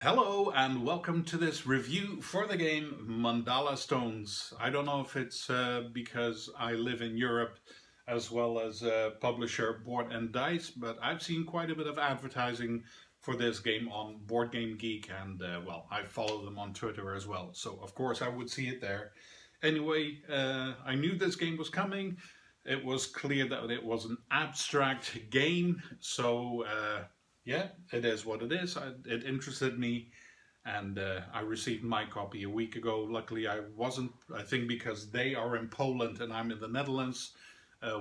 Hello and welcome to this review for the game Mandala Stones. I don't know if it's because I live in Europe as well as publisher Board and Dice, but I've seen quite a bit of advertising for this game on Board Game Geek and well, I follow them on Twitter as well. So of course I would see it there. Anyway, I knew this game was coming. It was clear that it was an abstract game, so yeah, it is what it is. It interested me, and I received my copy a week ago. Luckily, I wasn't, I think because they are in Poland and I'm in the Netherlands,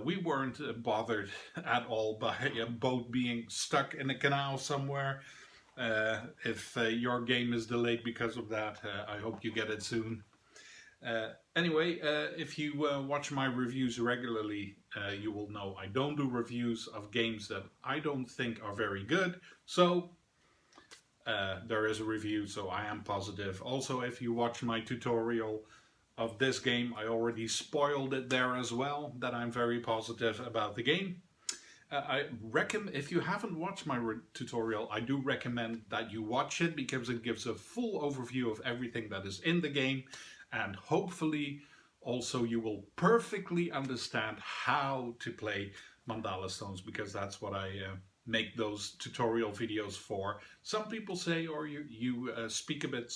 we weren't bothered at all by a boat being stuck in a canal somewhere. If your game is delayed because of that, I hope you get it soon. Anyway, if you watch my reviews regularly, you will know I don't do reviews of games that I don't think are very good. So there is a review, so I am positive. Also, if you watch my tutorial of this game, I already spoiled it there as well, that I'm very positive about the game. I recommend, if you haven't watched my tutorial, I do recommend that you watch it because it gives a full overview of everything that is in the game, and hopefully also you will perfectly understand how to play Mandala Stones, because that's what I make those tutorial videos for. Some people say, or you speak a bit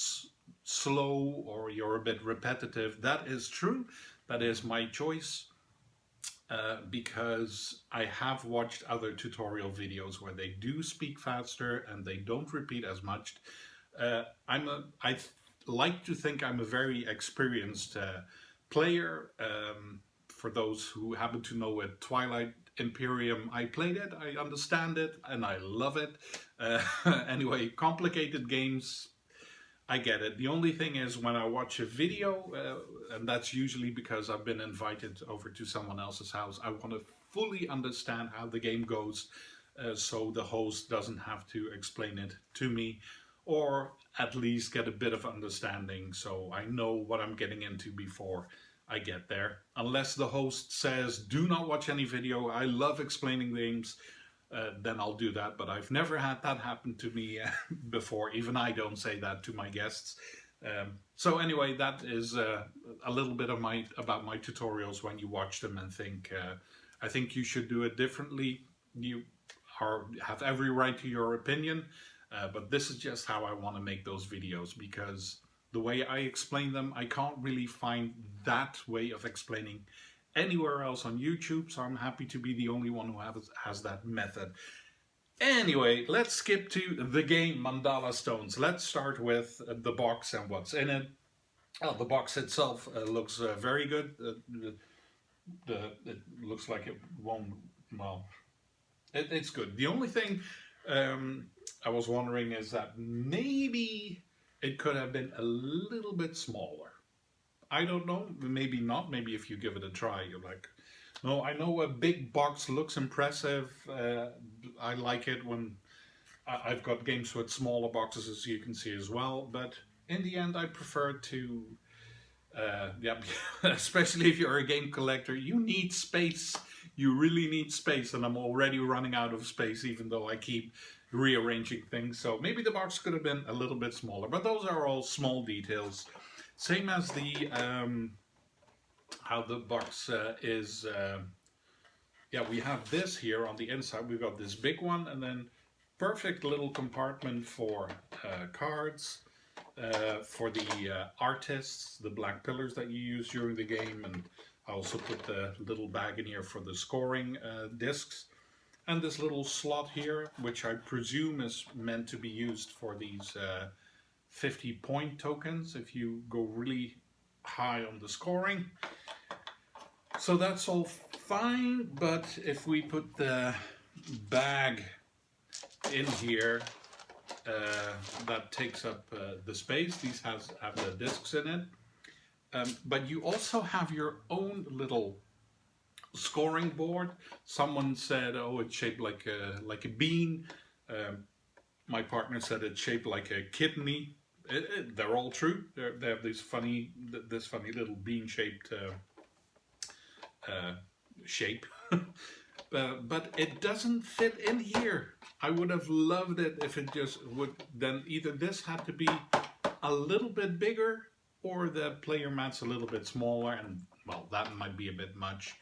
slow or you're a bit repetitive. That is true. That is my choice. Because I have watched other tutorial videos where they do speak faster and they don't repeat as much. I like to think I'm a very experienced player. For those who happen to know it, Twilight Imperium, I played it, I understand it, and I love it. Anyway, complicated games, I get it. The only thing is when I watch a video, and that's usually because I've been invited over to someone else's house, I want to fully understand how the game goes, so the host doesn't have to explain it to me, or at least get a bit of understanding so I know what I'm getting into before I get there. Unless the host says, do not watch any video, I love explaining games, then I'll do that. But I've never had that happen to me before. Even I don't say that to my guests. So anyway, that is a little bit of about my tutorials when you watch them and think, I think you should do it differently. You have every right to your opinion, but this is just how I want to make those videos, because the way I explain them, I can't really find that way of explaining anywhere else on YouTube, so I'm happy to be the only one who has that method. Anyway, let's skip to the game Mandala Stones. Let's start with the box and what's in it. Oh, the box itself looks very good. It looks like it won't, well, it's good. The only thing I was wondering is that maybe it could have been a little bit smaller. I don't know, maybe not. Maybe if you give it a try, you're like, no, I know a big box looks impressive. I like it when I've got games with smaller boxes, as you can see as well. But in the end, I prefer to, yeah, especially if you're a game collector, you need space. You really need space, and I'm already running out of space, even though I keep rearranging things. So maybe the box could have been a little bit smaller, but those are all small details. Same as the how the box is. Yeah, we have this here on the inside. We've got this big one, and then perfect little compartment for cards, for the artists, the black pillars that you use during the game, and I also put the little bag in here for the scoring discs. And this little slot here, which I presume is meant to be used for these 50 point tokens if you go really high on the scoring. So that's all fine, but if we put the bag in here, that takes up the space. These have the discs in it. But you also have your own little scoring board. Someone said, oh, it's shaped like a bean. My partner said it's shaped like a kidney. They're all true. They have this funny little bean-shaped shape. but it doesn't fit in here. I would have loved it if it just would, then either this had to be a little bit bigger or the player mat's a little bit smaller, and well, that might be a bit much.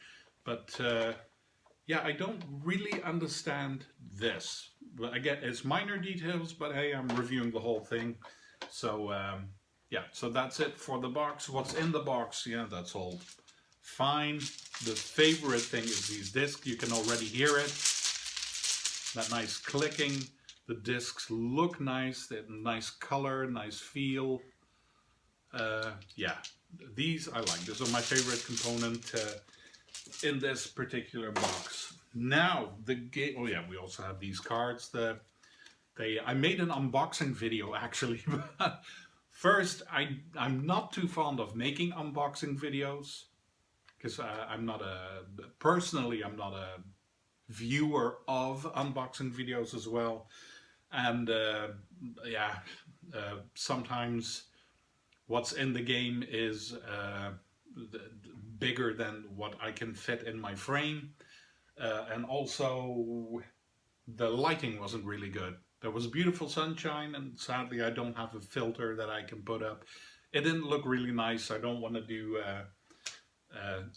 But yeah, I don't really understand this. But again, it's minor details, but hey, I'm reviewing the whole thing. So yeah, so that's it for the box. What's in the box? Yeah, that's all fine. The favorite thing is these discs. You can already hear it. That nice clicking. The discs look nice. They have nice color, nice feel. Yeah, these I like. These are my favorite component in this particular box. Now the game. Oh yeah, we also have these cards. I made an unboxing video actually. First, I'm not too fond of making unboxing videos because I'm not a viewer of unboxing videos as well, and yeah, sometimes what's in the game is bigger than what I can fit in my frame, and also the lighting wasn't really good. There was beautiful sunshine, and sadly I don't have a filter that I can put up. It didn't look really nice. I don't want to do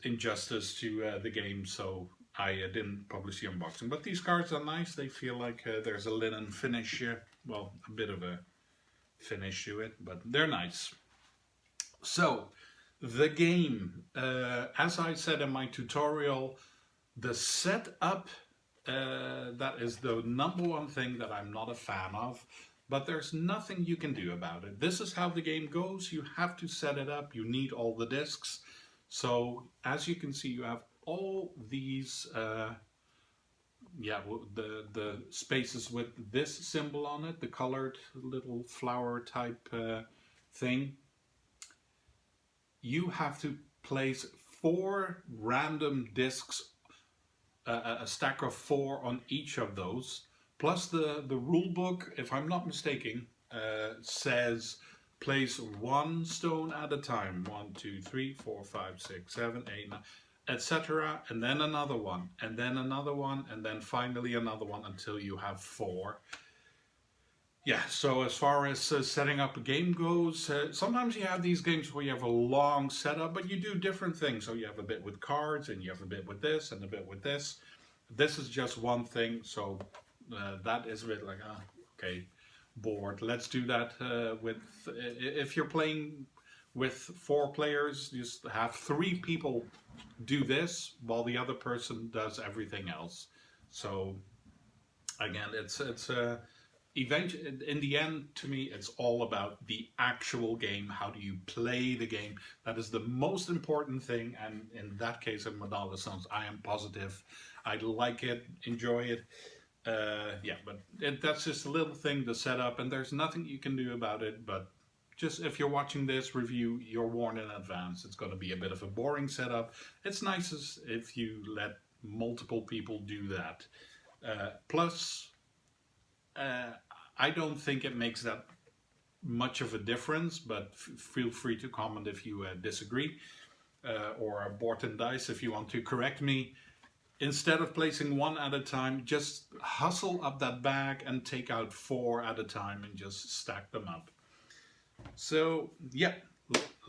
injustice to the game, so I didn't publish the unboxing. But these cards are nice. They feel like there's a linen finish, well, a bit of a finish to it, but they're nice. So, the game, as I said in my tutorial, the setup, that is the number one thing that I'm not a fan of, but there's nothing you can do about it. This is how the game goes. You have to set it up. You need all the discs. So, as you can see, you have all these, yeah, the spaces with this symbol on it, the colored little flower type thing. You have to place 4 random discs, a stack of 4 on each of those. Plus the rule book, if I'm not mistaken, says place 1 stone at a time. 1, 2, 3, 4, 5, 6, 7, 8, 9, etc. And then another one, and then another one, and then finally another one until you have 4. Yeah, so as far as setting up a game goes, sometimes you have these games where you have a long setup, but you do different things. So you have a bit with cards, and you have a bit with this, and a bit with this. This is just one thing, so that is a bit like, okay, board. Let's do that with, if you're playing with 4 players, just have 3 people do this, while the other person does everything else. So, again, it's eventually, in the end, to me, it's all about the actual game. How do you play the game? That is the most important thing. And in that case, in Mandala Stones, I am positive. I like it, enjoy it. Yeah, but that's just a little thing to set up, and there's nothing you can do about it. But just if you're watching this review, you're warned in advance. It's going to be a bit of a boring setup. It's nice if you let multiple people do that. Plus, I don't think it makes that much of a difference, but feel free to comment if you disagree, or board and dice if you want to correct me. Instead of placing 1 at a time, just hustle up that bag and take out 4 at a time and just stack them up. So yeah,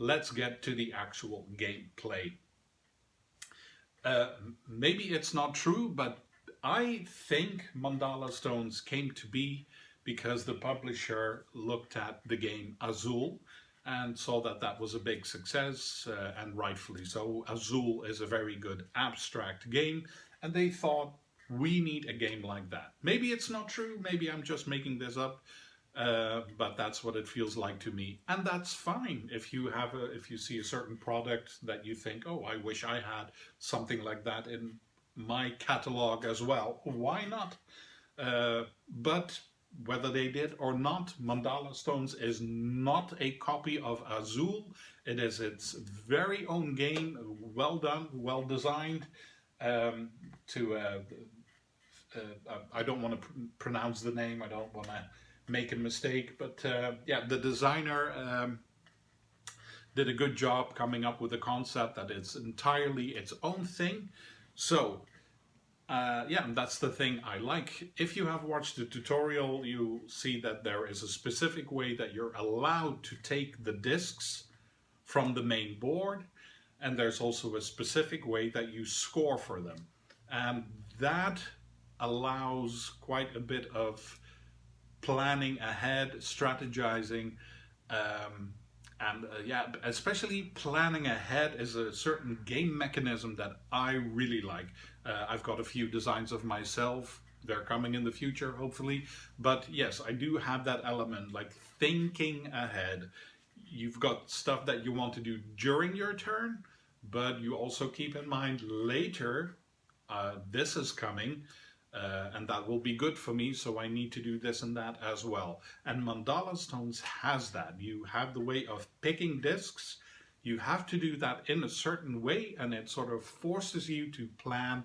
let's get to the actual gameplay. Maybe it's not true, but I think Mandala Stones came to be because the publisher looked at the game Azul and saw that that was a big success, and rightfully so. Azul is a very good abstract game, and they thought, we need a game like that. Maybe it's not true, maybe I'm just making this up, but that's what it feels like to me. And that's fine. If you see a certain product that you think, oh, I wish I had something like that in my catalog as well, why not? But whether they did or not, Mandala Stones is not a copy of Azul. It is its very own game, well done, well designed. I don't want to pronounce the name, I don't want to make a mistake, but yeah, the designer did a good job coming up with a concept that it's entirely its own thing. So Yeah, and that's the thing I like. If you have watched the tutorial, you see that there is a specific way that you're allowed to take the discs from the main board, and there's also a specific way that you score for them. And that allows quite a bit of planning ahead, strategizing, and yeah, especially planning ahead is a certain game mechanism that I really like. I've got a few designs of myself. They're coming in the future, hopefully. But yes, I do have that element, like thinking ahead. You've got stuff that you want to do during your turn, but you also keep in mind later, this is coming. And that will be good for me, so I need to do this and that as well. And Mandala Stones has that. You have the way of picking discs. You have to do that in a certain way, and it sort of forces you to plan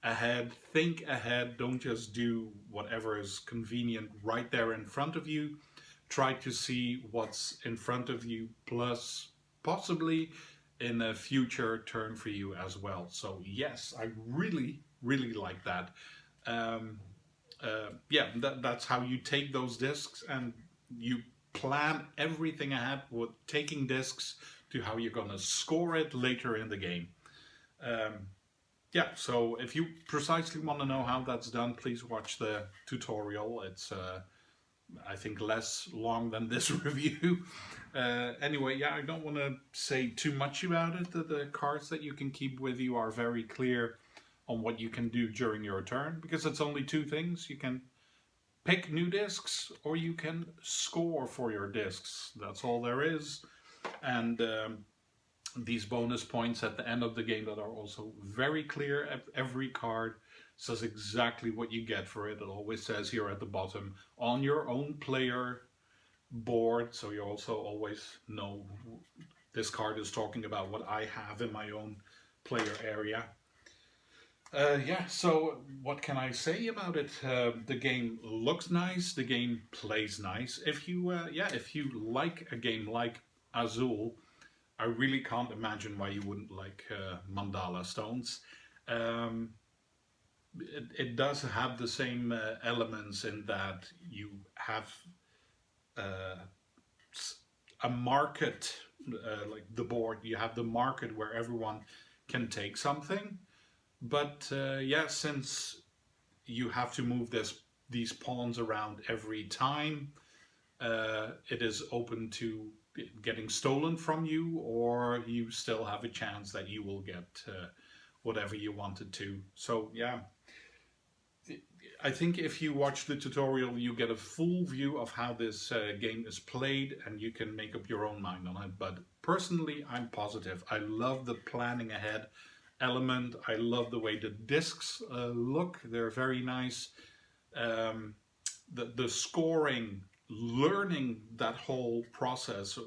ahead, think ahead. Don't just do whatever is convenient right there in front of you. Try to see what's in front of you, plus possibly in a future turn for you as well. So yes, I really, really like that. Yeah, that's how you take those discs, and you plan everything ahead with taking discs to how you're going to score it later in the game. Yeah, so if you precisely want to know how that's done, please watch the tutorial. It's I think less long than this review. Anyway, yeah, I don't want to say too much about it. The cards that you can keep with you are very clear on what you can do during your turn, because it's only two things. You can pick new discs, or you can score for your discs. That's all there is. And these bonus points at the end of the game that are also very clear. Every card says exactly what you get for it. It always says here at the bottom, on your own player board, so you also always know this card is talking about what I have in my own player area. Yeah, so what can I say about it? The game looks nice, the game plays nice. If you, if you like a game like Azul, I really can't imagine why you wouldn't like Mandala Stones. It does have the same elements in that you have a market, like the board. You have the market where everyone can take something. But yeah, since you have to move these pawns around every time, it is open to getting stolen from you, or you still have a chance that you will get whatever you wanted to. So yeah, I think if you watch the tutorial, you get a full view of how this game is played, and you can make up your own mind on it. But personally, I'm positive. I love the planning ahead element. I love the way the discs look. They're very nice. The scoring, learning that whole process.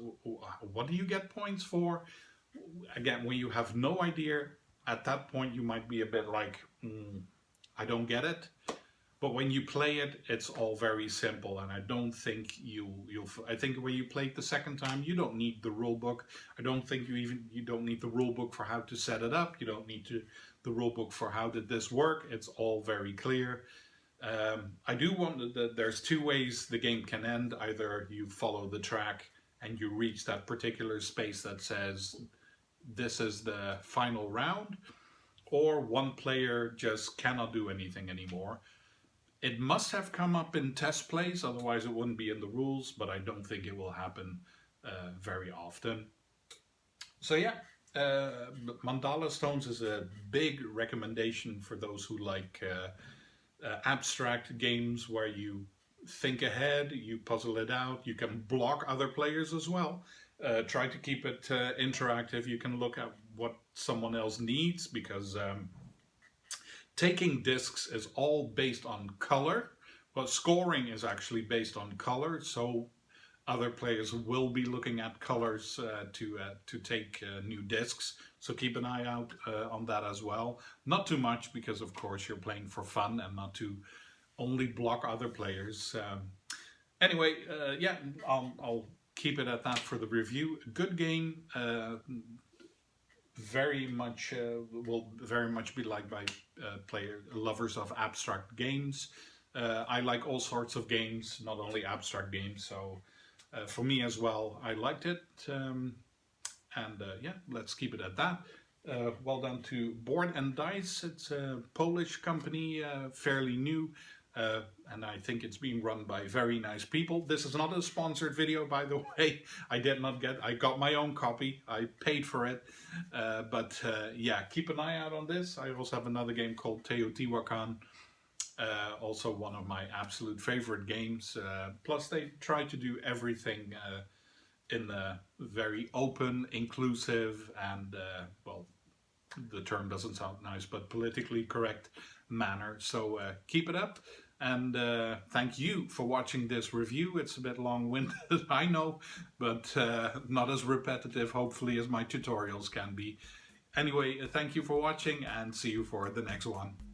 What do you get points for? Again, when you have no idea, at that point you might be a bit like, I don't get it. But when you play it, it's all very simple, and I don't think I think when you play it the second time, you don't need the rule book. I don't think you don't need the rule book for how to set it up. You don't need the rule book for how did this work. It's all very clear. I do want that there's two ways the game can end. Either you follow the track and you reach that particular space that says this is the final round, or one player just cannot do anything anymore. It must have come up in test plays, otherwise it wouldn't be in the rules, but I don't think it will happen very often. So yeah, Mandala Stones is a big recommendation for those who like abstract games where you think ahead, you puzzle it out, you can block other players as well. Try to keep it interactive. You can look at what someone else needs, because taking discs is all based on color, but scoring is actually based on color. So other players will be looking at colors to take new discs. So keep an eye out on that as well. Not too much, because of course you're playing for fun and not to only block other players. Anyway, yeah, I'll keep it at that for the review. Good game. very much will very much be liked by player lovers of abstract games. I like all sorts of games, not only abstract games. So for me as well, I liked it. And yeah, let's keep it at that. Well done to Board and Dice. It's a Polish company, fairly new, and I think it's being run by very nice people. This is not a sponsored video, by the way. I got my own copy. I paid for it. But yeah, keep an eye out on this. I also have another game called Teotihuacan. Also one of my absolute favorite games. Plus they try to do everything in a very open, inclusive, and well, the term doesn't sound nice, but politically correct manner. So keep it up, and thank you for watching this review. It's a bit long-winded, I know, but not as repetitive, hopefully, as my tutorials can be. Anyway, thank you for watching, and see you for the next one.